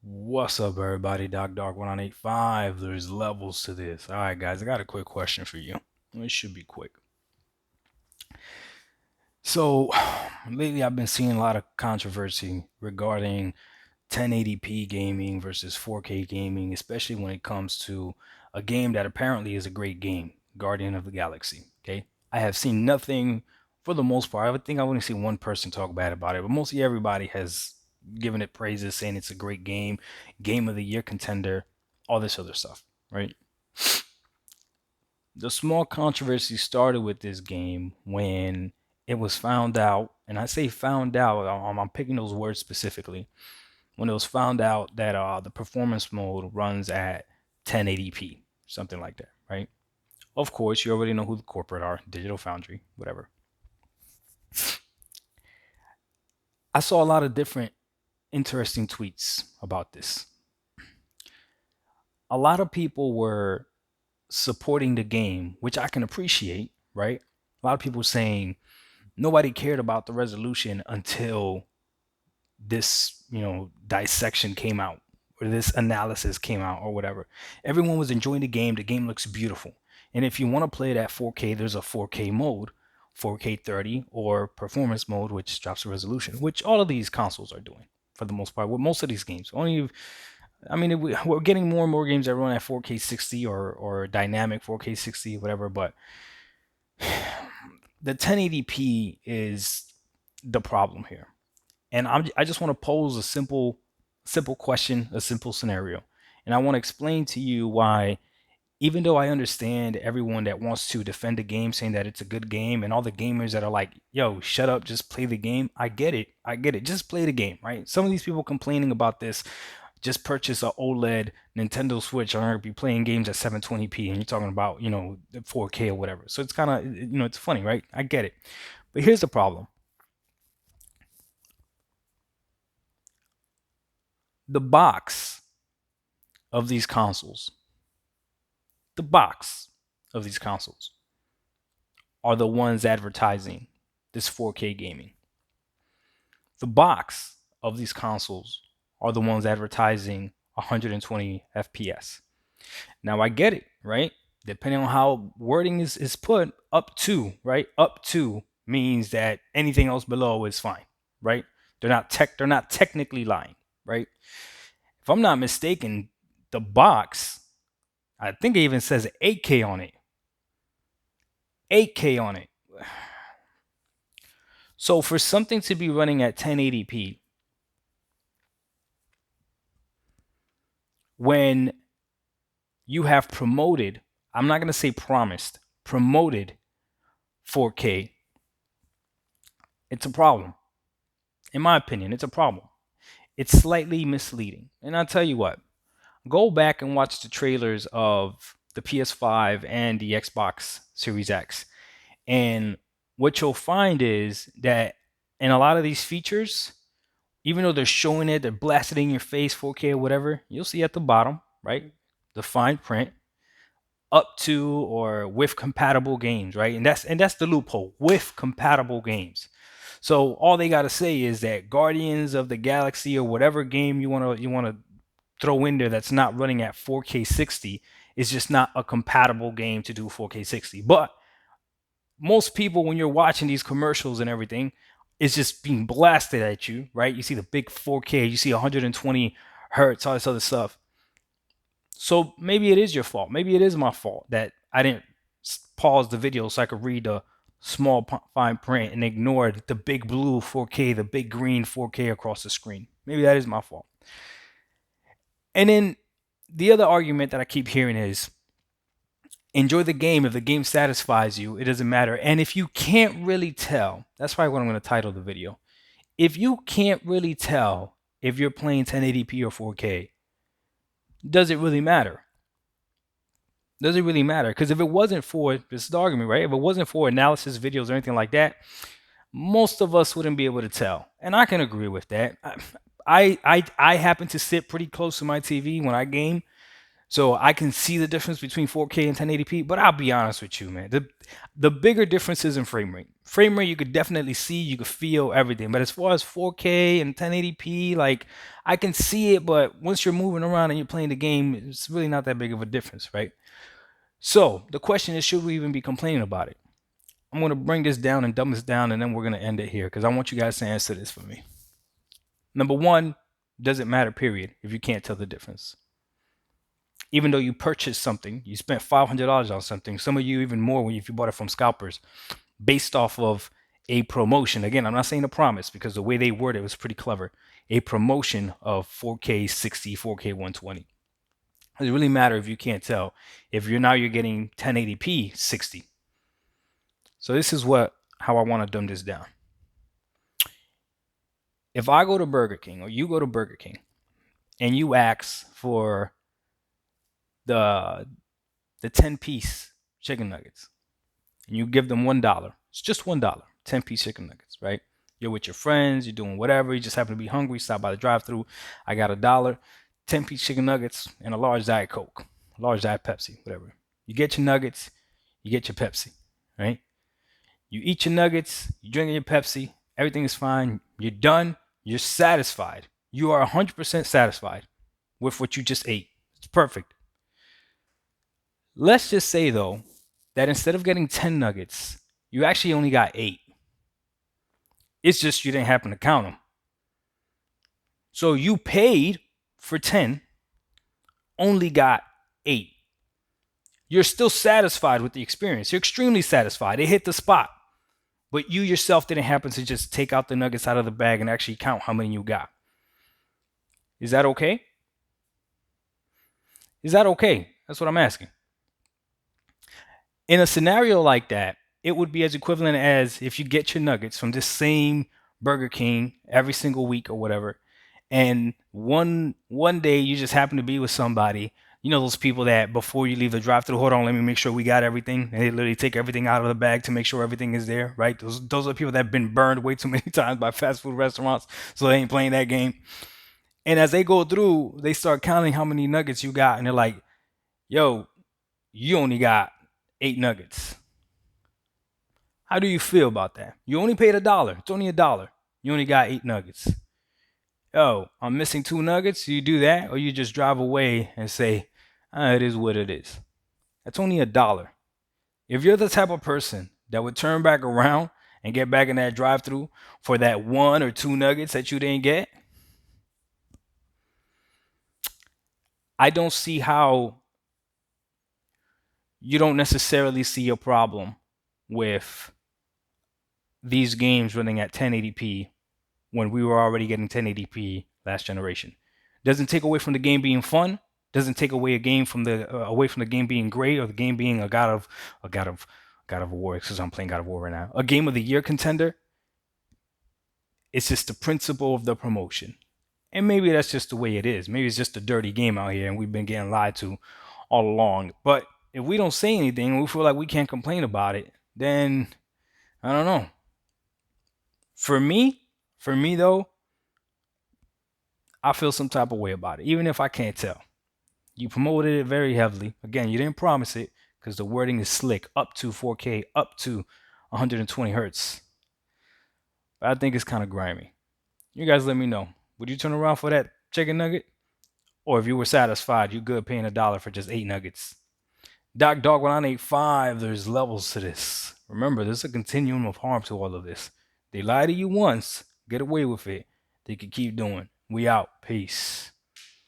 What's up, everybody? Doc Dark 1985. There's levels to this. All right, guys, I got a quick question for you. It should be quick. So, lately I've been seeing a lot of controversy regarding 1080p gaming versus 4K gaming, especially when it comes to a game that apparently is a great game, Guardian of the Galaxy. Okay, I have seen nothing for the most part. I think I've only seen one person talk bad about it, but mostly everybody has given it praises, saying it's a great game, game of the year contender, all this other stuff, right? The small controversy started with this game when it was found out, and I say found out, I'm picking those words specifically, when it was found out that the performance mode runs at 1080p, something like that, right? Of course, you already know who the corporate are, Digital Foundry, whatever. I saw a lot of different interesting tweets about this. A lot of people were supporting the game, which I can appreciate, right? A lot of people saying nobody cared about the resolution until this, dissection came out or this analysis came out or whatever. Everyone was enjoying the game. The game looks beautiful. And if you want to play it at 4K, there's a 4K mode, 4K 30 or performance mode, which drops the resolution, which all of these consoles are doing for the most part with most of these games. We're getting more and more games that run at 4K 60 or dynamic 4K 60, whatever, but the 1080p is the problem here. And I just want to pose a simple question, a simple scenario. And I want to explain to you why, even though I understand everyone that wants to defend the game saying that it's a good game and all the gamers that are like, yo, shut up, just play the game. I get it. I get it. Just play the game, right? Some of these people complaining about this, just purchase a OLED Nintendo Switch are going to be playing games at 720p and you're talking about, 4K or whatever. So it's kind of, it's funny, right? I get it. But here's the problem. The box of these consoles, the box of these consoles are the ones advertising this 4K gaming. The box of these consoles are the ones advertising 120 FPS. Now I get it, right? Depending on how wording is put, up to, right? Up to means that anything else below is fine, right? They're not technically lying, right? If I'm not mistaken, the box, I think it even says 8K on it. 8K on it. So for something to be running at 1080p, when you have promoted, I'm not going to say promised, promoted 4K, it's a problem. In my opinion, it's a problem. It's slightly misleading. And I'll tell you what, go back and watch the trailers of the PS5 and the Xbox Series X. And what you'll find is that in a lot of these features, even though they're showing it, they're blasting in your face, 4K or whatever, you'll see at the bottom, right? The fine print, up to or with compatible games, right? And that's the loophole, with compatible games. So all they gotta say is that Guardians of the Galaxy or whatever game you wanna throw in there that's not running at 4K 60 is just not a compatible game to do 4K 60. But most people, when you're watching these commercials and everything, it's just being blasted at you, right? You see the big 4K, you see 120 hertz, all this other stuff. So maybe it is your fault. Maybe it is my fault that I didn't pause the video so I could read the small fine print and ignore the big blue 4K, the big green 4K across the screen. Maybe that is my fault. And then the other argument that I keep hearing is enjoy the game. If the game satisfies you, it doesn't matter. And if you can't really tell, that's probably what I'm going to title the video. If you can't really tell if you're playing 1080p or 4K, does it really matter? Does it really matter? Because if it wasn't for this is the argument, right? If it wasn't for analysis videos or anything like that, most of us wouldn't be able to tell. And I can agree with that. I happen to sit pretty close to my TV when I game. So I can see the difference between 4K and 1080p, but I'll be honest with you, man. The bigger difference is in frame rate. Frame rate you could definitely see, you could feel everything. But as far as 4K and 1080p, like I can see it, but once you're moving around and you're playing the game, it's really not that big of a difference, right? So the question is, should we even be complaining about it? I'm gonna bring this down and dumb this down, and then we're gonna end it here because I want you guys to answer this for me. Number one, doesn't matter, period, if you can't tell the difference. Even though you purchased something, you spent $500 on something, some of you even more if you bought it from scalpers, based off of a promotion. Again, I'm not saying a promise because the way they worded it was pretty clever. A promotion of 4K 60, 4K 120. Does it really matter if you can't tell? If you're getting 1080p 60. So this is how I want to dumb this down. If I go to Burger King or you go to Burger King and you ask for the 10-piece chicken nuggets and you give them $1, it's just $1, 10-piece chicken nuggets, right? You're with your friends, you're doing whatever, you just happen to be hungry, stop by the drive-thru. I got $1, 10-piece chicken nuggets and a large Diet Coke, a large Diet Pepsi, whatever. You get your nuggets, you get your Pepsi, right? You eat your nuggets, you drink your Pepsi, everything is fine, you're done, you're satisfied. You are 100% satisfied with what you just ate. It's perfect. Let's just say, though, that instead of getting 10 nuggets, you actually only got 8. It's just you didn't happen to count them. So you paid for 10, only got 8. You're still satisfied with the experience. You're extremely satisfied. It hit the spot. But you yourself didn't happen to just take out the nuggets out of the bag and actually count how many you got. Is that okay? Is that okay? That's what I'm asking. In a scenario like that, it would be as equivalent as if you get your nuggets from this same Burger King every single week or whatever, and one day you just happen to be with somebody, you know, those people that before you leave the drive-thru, hold on, let me make sure we got everything, and they literally take everything out of the bag to make sure everything is there, right? Those are people that have been burned way too many times by fast food restaurants, so they ain't playing that game. And as they go through, they start counting how many nuggets you got, and they're like, yo, you only got 8 nuggets. How do you feel about that? You only paid $1. It's only $1. You only got 8 nuggets. Yo, I'm missing 2 nuggets. Do you do that? Or you just drive away and say, it is what it is. That's only $1. If you're the type of person that would turn back around and get back in that drive-thru for that 1 or 2 nuggets that you didn't get, I don't see how you don't necessarily see a problem with these games running at 1080p when we were already getting 1080p last generation. Doesn't take away from the game being fun. Doesn't take away a game from away from the game being great or the game being a God of War, because I'm playing God of War right now. A game of the year contender. It's just the principle of the promotion. And maybe that's just the way it is. Maybe it's just a dirty game out here and we've been getting lied to all along. But if we don't say anything and we feel like we can't complain about it, then I don't know. For me though, I feel some type of way about it, even if I can't tell. You promoted it very heavily. Again, you didn't promise it because the wording is slick, up to 4K, up to 120 hertz. But I think it's kind of grimy. You guys let me know. Would you turn around for that chicken nugget? Or if you were satisfied, you good paying $1 for just 8 nuggets. Doc Dog 1985, there's levels to this. Remember, there's a continuum of harm to all of this. They lie to you once, get away with it. They can keep doing. We out. Peace.